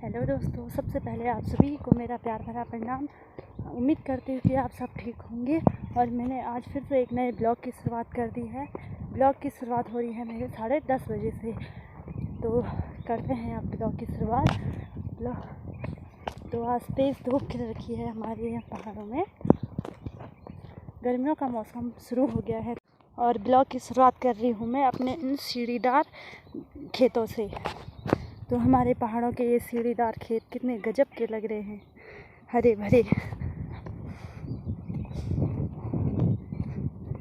Hello दोस्तों, सबसे पहले आप सभी को मेरा प्यार भरा प्रणाम। उम्मीद करती हूँ कि आप सब ठीक होंगे। और मैंने आज फिर से एक नए ब्लॉग की शुरुआत कर दी है। ब्लॉग की शुरुआत हो रही है मेरे 10:30 बजे से। तो करते हैं अब ब्लॉग की शुरुआत। तो आज तेज़ धूप खिल रखी है हमारे यहाँ पहाड़ों में। गर्मियों का मौसम शुरू हो गया है और ब्लॉग की शुरुआत कर रही हूँ मैं अपने इन सीढ़ीदार खेतों से। तो हमारे पहाड़ों के ये सीढ़ीदार खेत कितने गजब के लग रहे हैं, हरे भरे।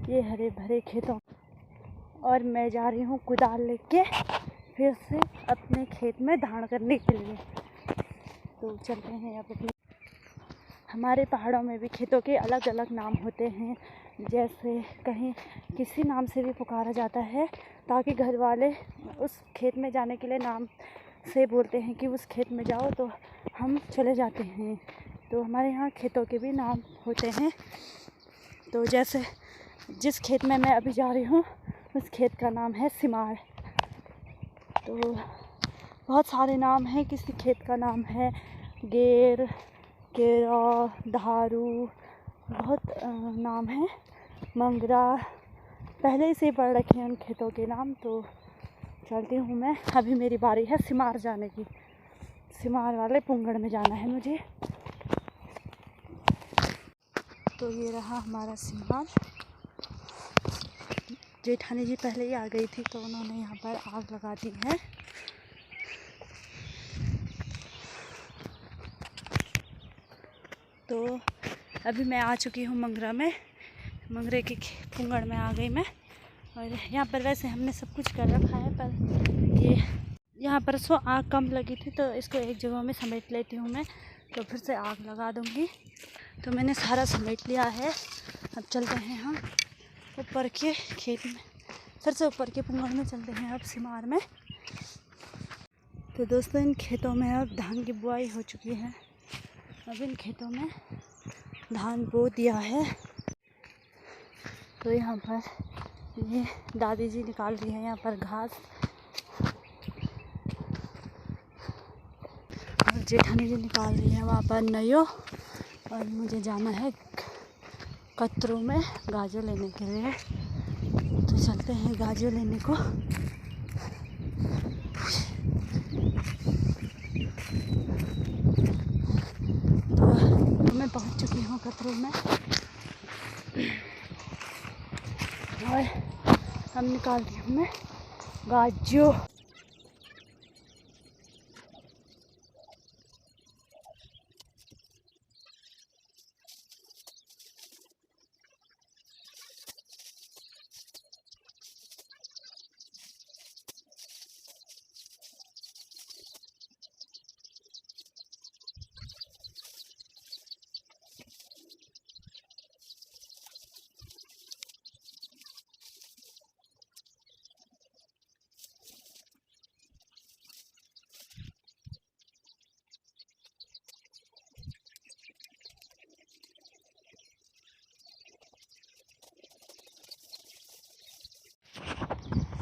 ये हरे भरे खेतों और मैं जा रही हूँ कुदाल लेके फिर से अपने खेत में धान करने के लिए। तो चलते हैं अब अपने। हमारे पहाड़ों में भी खेतों के अलग अलग नाम होते हैं। जैसे कहीं किसी नाम से भी पुकारा जाता है ताकि घर वाले उस खेत में जाने के लिए नाम से बोलते हैं कि उस खेत में जाओ, तो हम चले जाते हैं। तो हमारे यहाँ खेतों के भी नाम होते हैं। तो जैसे जिस खेत में मैं अभी जा रही हूँ उस खेत का नाम है सिमार। तो बहुत सारे नाम हैं। किसी खेत का नाम है गेर, केरा, धारू, बहुत नाम है, मंगरा। पहले से पढ़ रखे हैं उन खेतों के नाम। तो चलती हूँ मैं। अभी मेरी बारी है सिमार जाने की। सिमार वाले पुंगड़ में जाना है मुझे। तो ये रहा हमारा सिमार। जेठानी जी पहले ही आ गई थी तो उन्होंने यहाँ पर आग लगा दी है। तो अभी मैं आ चुकी हूँ मंगरा में। मंगरे के पुंगड़ में आ गई मैं। और यहाँ पर वैसे हमने सब कुछ कर रखा है, पर ये यहाँ पर आग कम लगी थी तो इसको एक जगह में समेट लेती हूँ मैं। तो फिर से आग लगा दूँगी। तो मैंने सारा समेट लिया है। अब चलते हैं हम ऊपर के खेत में, फिर से ऊपर के पुंगड़ में चलते हैं अब सिमार में। तो दोस्तों, इन खेतों में अब धान की बुआई हो चुकी है। अब इन खेतों में धान बो दिया है। तो यहाँ पर ये दादी जी निकाल रही है यहाँ पर घास, और जेठानी जी निकाल रही है वहाँ पर नयो। और मुझे जाना है कतरू में गाजर लेने के लिए। तो चलते हैं गाजर लेने को। तो मैं पहुँच चुकी हूँ कतरू में और अब निकाल रही हूँ मैं गाजर।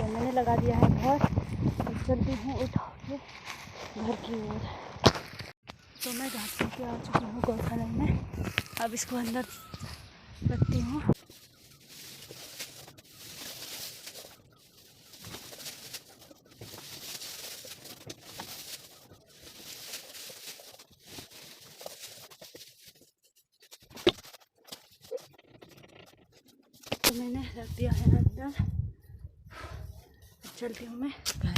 मैंने लगा दिया है घर। चलती हूँ उठा के घर की ओर। तो मैं घास के आ चुकी हूँ गौशाला में। अब इसको अंदर रखती हूँ। तो मैंने रख दिया है अंदर। चलती हूँ मैं घर।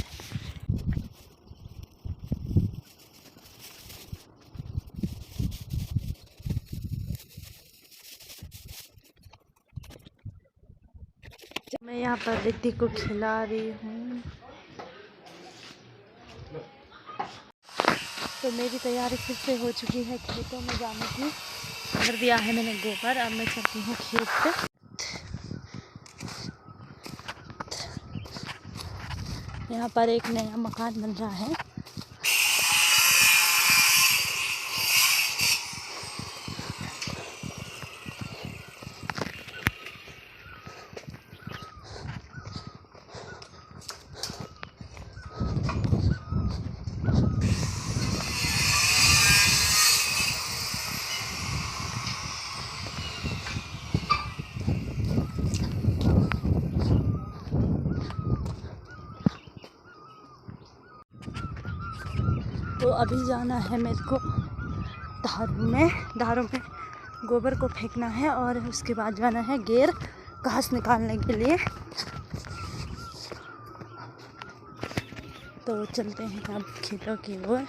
मैं यहाँ पर रिद्धि को खिला रही हूँ। तो मेरी तैयारी फिर से हो चुकी है खेतों में जाने की। भर दिया है मैंने गोबर। अब मैं चलती हूँ खेत पे। यहाँ पर एक नया मकान बन रहा है। तो अभी जाना है मेरे को धारों में गोबर को फेंकना है और उसके बाद जाना है गेर घास निकालने के लिए। तो चलते हैं अब खेतों की ओर।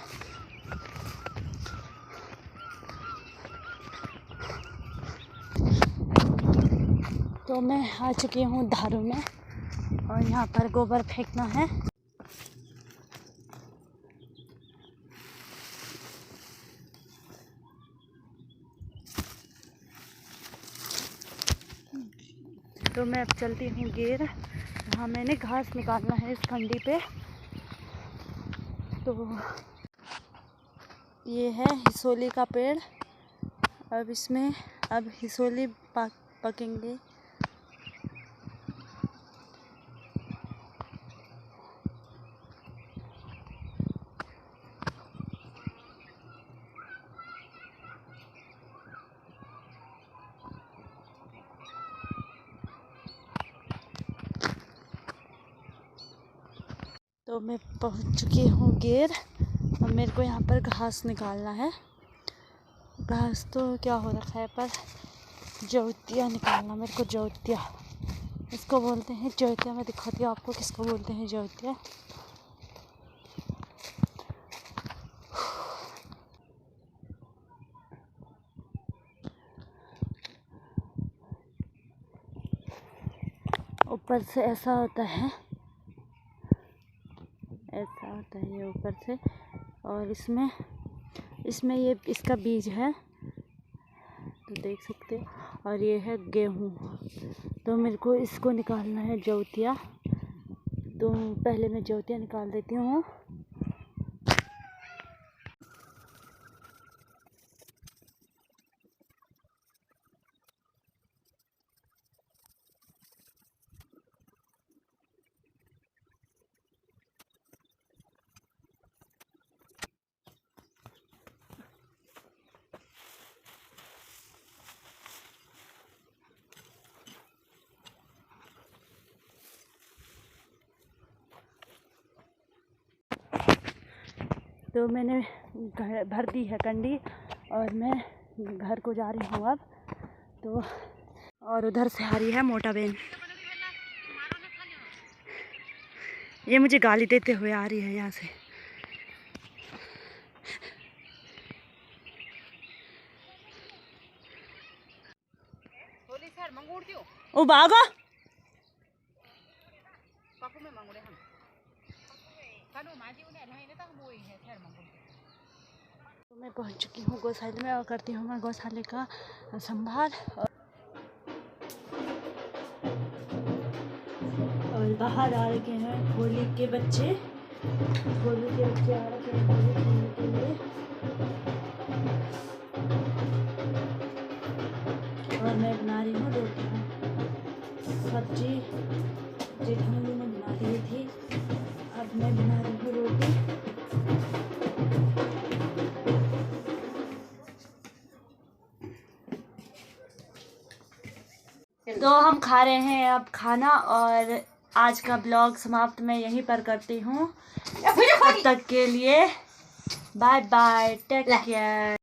तो मैं आ चुकी हूँ धारों में और यहाँ पर गोबर फेंकना है। तो मैं अब चलती हूँ गेर, जहाँ मैंने घास निकालना है इस कंडी पे। तो ये है हिसोली का पेड़। अब इसमें अब हिसोली पकेंगे। तो मैं पहुंच चुकी हूँ गेर। अब मेरे को यहाँ पर घास निकालना है। घास तो क्या हो रखा है, पर जौतिया निकालना मेरे को। जौतिया इसको बोलते हैं, जौतिया। मैं दिखाती हूँ आपको किसको बोलते हैं जौतिया। ऊपर से ऐसा होता है, ऐसा होता है ये ऊपर से। और इसमें ये इसका बीज है, तो देख सकते हो। और ये है गेहूँ। तो मेरे को इसको निकालना है जौतिया। तो पहले मैं जौतिया निकाल देती हूँ। तो मैंने भर दी है कंडी और मैं घर को जा रही हूँ अब। तो और उधर से आ रही है मोटा बहन, ये मुझे गाली देते हुए आ रही है यहाँ से। ओ बागा तो मैं पहुंच चुकी हूँ गौशाले में और करती हूँ मैं गौशाले का संभाल। और बाहर आ रखे हैं होली के बच्चे। होली के बच्चे आ रखे हैं होली खेलने के लिए। और मैं बना रही हूँ रोटियाँ। सब्जी जेठानी ने बना दी थी, अब मैं बना रही हूँ रोटी। तो हम खा रहे हैं अब खाना और आज का ब्लॉग समाप्त मैं यहीं पर करती हूँ। तब तक के लिए बाय बाय, टेक केयर।